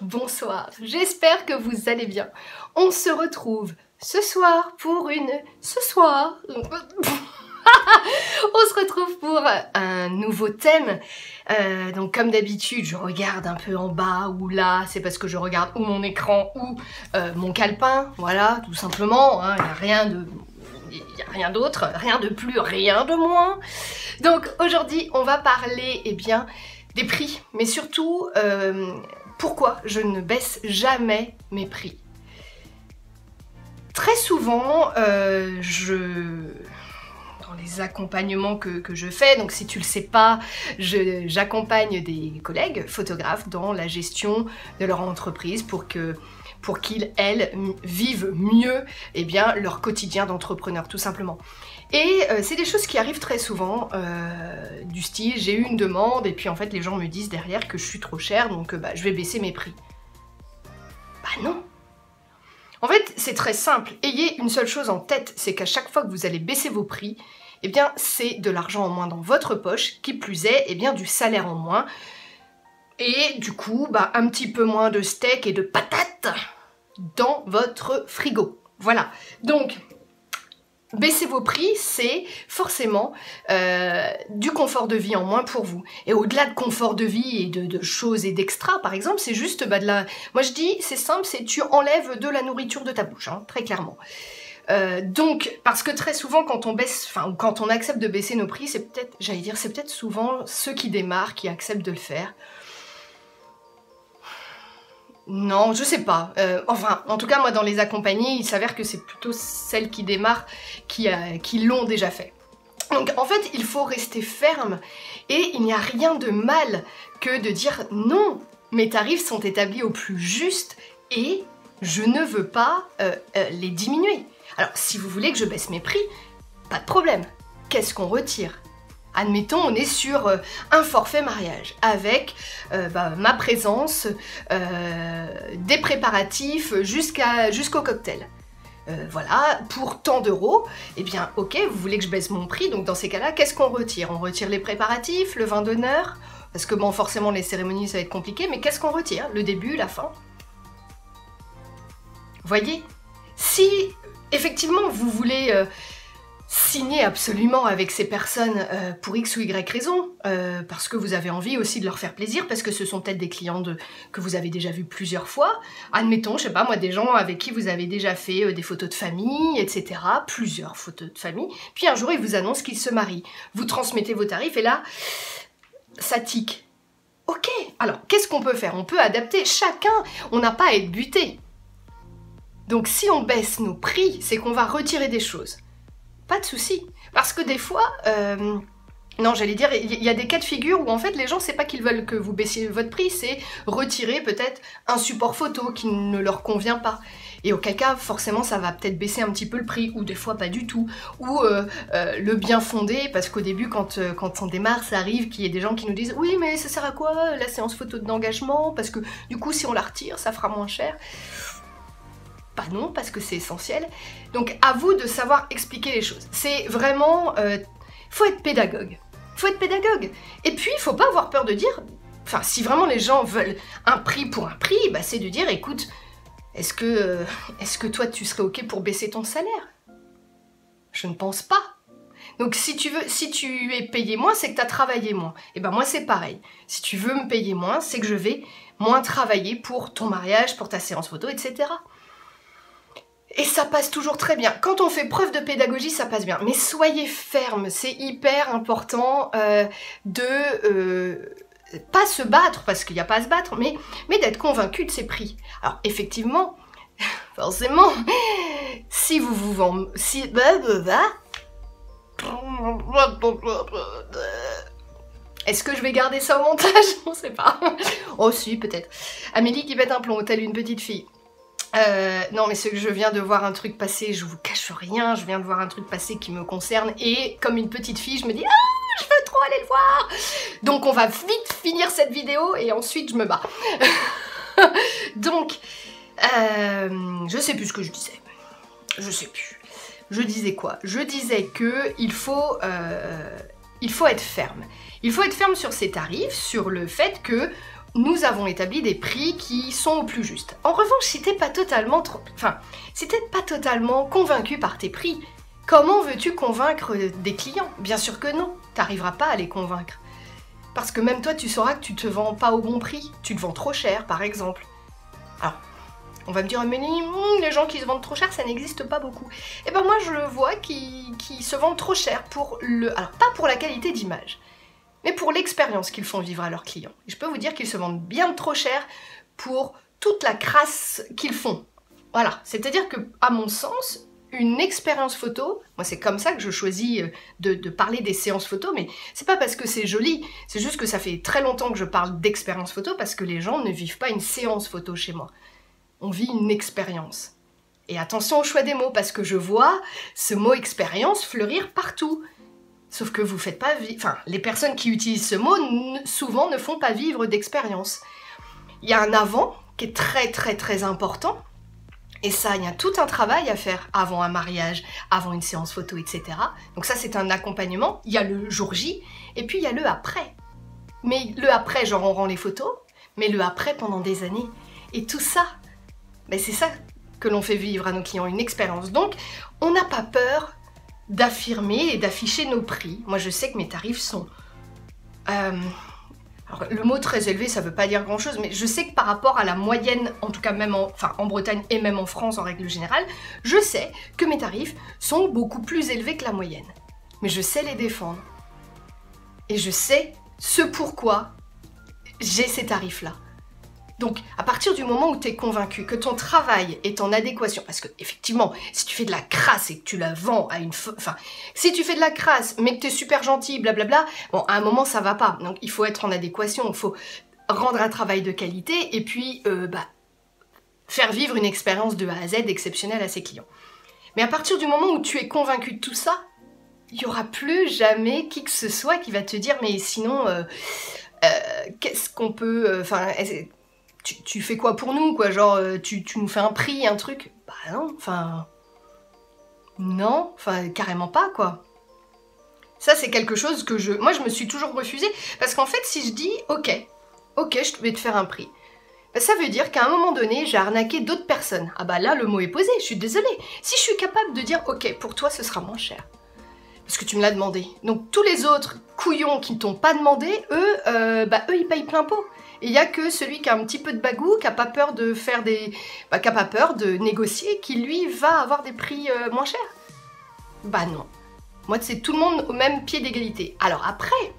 bonsoir, j'espère que vous allez bien. On se retrouve ce soir pour Ce soir on se retrouve pour un nouveau thème. Donc comme d'habitude, je regarde un peu en bas ou là, c'est parce que je regarde ou mon écran ou mon calepin, voilà, tout simplement, hein, il n'y a rien d'autre, rien de plus, rien de moins. Donc aujourd'hui, on va parler, eh bien, des prix, mais surtout, pourquoi je ne baisse jamais mes prix. Très souvent, dans les accompagnements que je fais, donc si tu le sais pas, j'accompagne des collègues photographes dans la gestion de leur entreprise pour qu'ils, elles, vivent mieux eh bien, leur quotidien d'entrepreneur, tout simplement. Et c'est des choses qui arrivent très souvent, du style, j'ai eu une demande, et puis en fait les gens me disent derrière que je suis trop chère, donc je vais baisser mes prix. Bah non! En fait, c'est très simple, ayez une seule chose en tête, c'est qu'à chaque fois que vous allez baisser vos prix, eh bien c'est de l'argent en moins dans votre poche, qui plus est, eh bien du salaire en moins, et du coup, bah, un petit peu moins de steak et de patates dans votre frigo. Voilà, donc baisser vos prix, c'est forcément du confort de vie en moins pour vous. Et au-delà de confort de vie et de choses et d'extra, par exemple, c'est juste de la... Moi je dis, c'est simple, c'est tu enlèves de la nourriture de ta bouche, hein, très clairement. Donc, parce que très souvent, quand on baisse, enfin, ou quand on accepte de baisser nos prix, c'est peut-être, j'allais dire, c'est peut-être souvent ceux qui démarrent qui acceptent de le faire. Non, je sais pas. Enfin, en tout cas, moi, dans les accompagnés, il s'avère que c'est plutôt celles qui démarrent qui l'ont déjà fait. Donc, en fait, il faut rester ferme et il n'y a rien de mal que de dire non, mes tarifs sont établis au plus juste et je ne veux pas les diminuer. Alors, si vous voulez que je baisse mes prix, pas de problème. Qu'est-ce qu'on retire ? Admettons, on est sur un forfait mariage avec ma présence, des préparatifs jusqu'au cocktail. Voilà, pour tant d'euros, eh bien ok, vous voulez que je baisse mon prix, donc dans ces cas-là, qu'est-ce qu'on retire? On retire les préparatifs, le vin d'honneur, parce que bon, forcément les cérémonies ça va être compliqué, mais qu'est-ce qu'on retire? Le début, la fin? Voyez? Si effectivement vous voulez... signer absolument avec ces personnes pour X ou Y raison, parce que vous avez envie aussi de leur faire plaisir, parce que ce sont peut-être des clients que vous avez déjà vus plusieurs fois. Admettons, je sais pas moi, des gens avec qui vous avez déjà fait des photos de famille, etc. Plusieurs photos de famille. Puis un jour, ils vous annoncent qu'ils se marient. Vous transmettez vos tarifs et là, ça tique. Ok, alors qu'est-ce qu'on peut faire? On peut adapter. Chacun, on n'a pas à être buté. Donc si on baisse nos prix, c'est qu'on va retirer des choses. Pas de souci, parce que des fois, non j'allais dire, il y a des cas de figure où en fait les gens c'est pas qu'ils veulent que vous baissiez votre prix, c'est retirer peut-être un support photo qui ne leur convient pas. Et auquel cas forcément ça va peut-être baisser un petit peu le prix, ou des fois pas du tout, ou le bien fondé, parce qu'au début quand on démarre ça arrive qu'il y ait des gens qui nous disent oui mais ça sert à quoi la séance photo d'engagement, parce que du coup si on la retire ça fera moins cher. Pas non, parce que c'est essentiel. Donc à vous de savoir expliquer les choses. C'est vraiment... faut être pédagogue. Faut être pédagogue. Et puis, il faut pas avoir peur de dire... Enfin, si vraiment les gens veulent un prix pour un prix, bah, c'est de dire, écoute, est-ce que toi, tu serais OK pour baisser ton salaire? Je ne pense pas. Donc si tu es payé moins, c'est que tu as travaillé moins. Et ben moi, c'est pareil. Si tu veux me payer moins, c'est que je vais moins travailler pour ton mariage, pour ta séance photo, etc. Et ça passe toujours très bien. Quand on fait preuve de pédagogie, ça passe bien. Mais soyez ferme, c'est hyper important de pas se battre, parce qu'il n'y a pas à se battre, mais d'être convaincu de ses prix. Alors effectivement, forcément, si vous vous vendez... Est-ce que je vais garder ça au montage? On sait pas. Oh si, peut-être. Amélie qui pète un plomb, telle une petite fille. Non mais c'est que je viens de voir un truc passer, je vous cache rien, je viens de voir un truc passer qui me concerne et comme une petite fille je me dis ah je veux trop aller le voir, donc on va vite finir cette vidéo et ensuite je me bats. Donc je sais plus ce que je disais, je sais plus, je disais quoi? Je disais que il faut être ferme. Il faut être ferme sur ses tarifs, sur le fait que nous avons établi des prix qui sont au plus juste. En revanche, si t'es pas totalement convaincu par tes prix, comment veux-tu convaincre des clients? Bien sûr que non, t'arriveras pas à les convaincre. Parce que même toi, tu sauras que tu te vends pas au bon prix, tu te vends trop cher, par exemple. Alors, on va me dire, Amélie, les gens qui se vendent trop cher, ça n'existe pas beaucoup. Et ben moi, je le vois qui se vendent trop cher pour le... Alors, pas pour la qualité d'image, mais pour l'expérience qu'ils font vivre à leurs clients. Et je peux vous dire qu'ils se vendent bien trop cher pour toute la crasse qu'ils font. Voilà, c'est-à-dire que, à mon sens, une expérience photo, moi c'est comme ça que je choisis de parler des séances photo, mais c'est pas parce que c'est joli, c'est juste que ça fait très longtemps que je parle d'expérience photo parce que les gens ne vivent pas une séance photo chez moi. On vit une expérience. Et attention au choix des mots, parce que je vois ce mot expérience fleurir partout. Sauf que vous faites pas vivre... Enfin, les personnes qui utilisent ce mot, souvent ne font pas vivre d'expérience. Il y a un avant qui est très important. Et ça, il y a tout un travail à faire avant un mariage, avant une séance photo, etc. Donc ça, c'est un accompagnement. Il y a le jour J, et puis il y a le après. Mais le après, genre on rend les photos, mais le après pendant des années. Et tout ça, ben c'est ça que l'on fait vivre à nos clients, une expérience. Donc, on n'a pas peur d'affirmer et d'afficher nos prix. Moi, je sais que mes tarifs sont... alors, le mot très élevé, ça veut pas dire grand-chose, mais je sais que par rapport à la moyenne, en tout cas même en Bretagne et même en France en règle générale, je sais que mes tarifs sont beaucoup plus élevés que la moyenne. Mais je sais les défendre. Et je sais ce pourquoi j'ai ces tarifs-là. Donc, à partir du moment où tu es convaincu que ton travail est en adéquation, parce que effectivement, si tu fais de la crasse et que tu la vends à une... Enfin, si tu fais de la crasse, mais que tu es super gentil, blablabla, bon, à un moment, ça va pas. Donc, il faut être en adéquation, il faut rendre un travail de qualité et puis faire vivre une expérience de A à Z exceptionnelle à ses clients. Mais à partir du moment où tu es convaincu de tout ça, il n'y aura plus jamais qui que ce soit qui va te dire « mais sinon, qu'est-ce qu'on peut... tu fais quoi pour nous, quoi? Genre, tu nous fais un prix, un truc? Bah non, non, carrément pas, quoi. Ça, c'est quelque chose que moi, je me suis toujours refusée, parce qu'en fait, si je dis, ok, je vais te faire un prix, bah, ça veut dire qu'à un moment donné, j'ai arnaqué d'autres personnes. Ah bah là, le mot est posé, je suis désolée. Si je suis capable de dire, ok, pour toi, ce sera moins cher, parce que tu me l'as demandé. Donc, tous les autres couillons qui ne t'ont pas demandé, eux, ils payent plein pot. Et il n'y a que celui qui a un petit peu de bagou, qui n'a pas peur de faire des... qui n'a pas peur de négocier, qui lui va avoir des prix moins chers. Bah non. Moi, c'est tout le monde au même pied d'égalité. Alors après,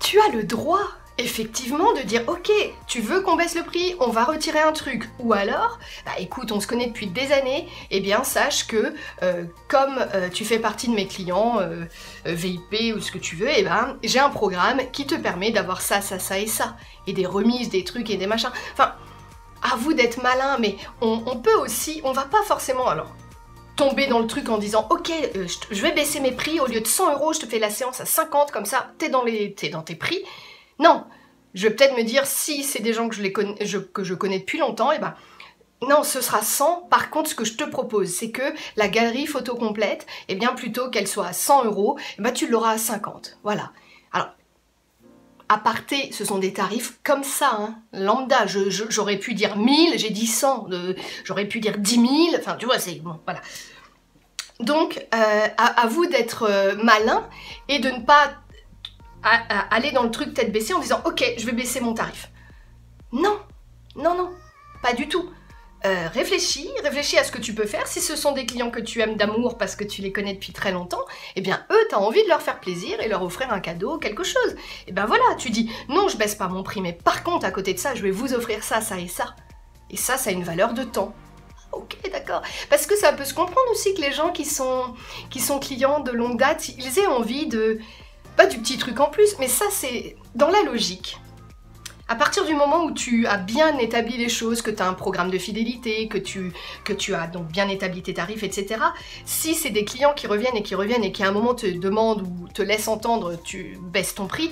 tu as le droit, effectivement, de dire « Ok, tu veux qu'on baisse le prix, on va retirer un truc. » Ou alors, bah écoute, on se connaît depuis des années, eh bien sache que comme tu fais partie de mes clients VIP ou ce que tu veux, eh ben j'ai un programme qui te permet d'avoir ça, ça, ça et ça. Et des remises, des trucs et des machins. Enfin, à vous d'être malin, mais on peut aussi, on va pas forcément alors tomber dans le truc en disant « Ok, je vais baisser mes prix, au lieu de 100 €, je te fais la séance à 50, comme ça, t'es dans tes prix. » Non, je vais peut-être me dire, si c'est des gens que je connais depuis longtemps, et ben non, ce sera 100. Par contre, ce que je te propose, c'est que la galerie photo complète, eh bien plutôt qu'elle soit à 100 €, eh ben, tu l'auras à 50. Voilà. Alors, aparté, ce sont des tarifs comme ça, hein, lambda. J'aurais pu dire 1000, j'ai dit 100. J'aurais pu dire 10 000, enfin, tu vois, c'est bon, voilà. Donc, à vous d'être malin et de ne pas aller dans le truc tête baissée en disant « Ok, je vais baisser mon tarif. » Non, non, non, pas du tout. Réfléchis à ce que tu peux faire. Si ce sont des clients que tu aimes d'amour parce que tu les connais depuis très longtemps, eh bien eux, tu as envie de leur faire plaisir et leur offrir un cadeau, quelque chose. Et ben voilà, tu dis « Non, je baisse pas mon prix, mais par contre, à côté de ça, je vais vous offrir ça, ça et ça. » Et ça a une valeur de temps. Ok, d'accord. Parce que ça peut se comprendre aussi que les gens qui sont clients de longue date, ils aient envie de... Pas du petit truc en plus, mais ça c'est dans la logique. À partir du moment où tu as bien établi les choses, que tu as un programme de fidélité, que tu as donc bien établi tes tarifs, etc. Si c'est des clients qui reviennent et qui à un moment te demandent ou te laissent entendre, tu baisses ton prix,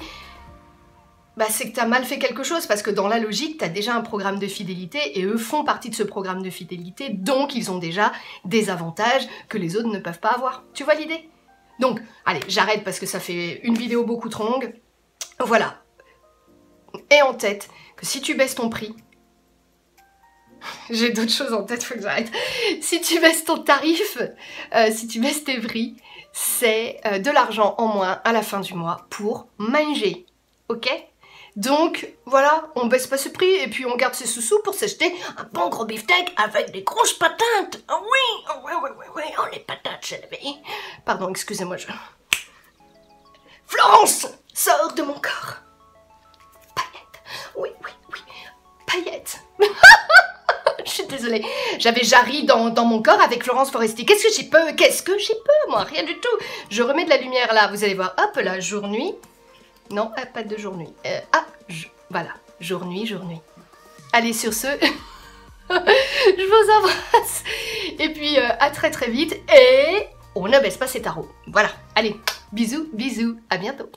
bah c'est que tu as mal fait quelque chose, parce que dans la logique, tu as déjà un programme de fidélité et eux font partie de ce programme de fidélité, donc ils ont déjà des avantages que les autres ne peuvent pas avoir. Tu vois l'idée ? Donc, allez, j'arrête parce que ça fait une vidéo beaucoup trop longue. Voilà. aie en tête que si tu baisses ton prix, j'ai d'autres choses en tête, faut que j'arrête. Si tu baisses ton tarif, si tu baisses tes prix, c'est de l'argent en moins à la fin du mois pour manger, ok? Donc voilà, on baisse pas ce prix et puis on garde ses sous-sous pour s'acheter un bon gros beefsteak avec des grosses patates. Ah oui, oh, oui, oh les patates, je l'avais. Pardon, excusez-moi, Florence, sors de mon corps. Paillettes, oui, paillettes. Je suis désolée, j'avais Jarry dans mon corps avec Florence Foresti. Qu'est-ce que j'ai peu, moi, rien du tout. Je remets de la lumière là, vous allez voir, hop là, jour-nuit. Non, pas de jour-nuit. Voilà, jour-nuit. Allez, sur ce, je vous embrasse. Et puis, à très vite. Et on ne baisse pas ses tarots. Voilà, allez, bisous, à bientôt.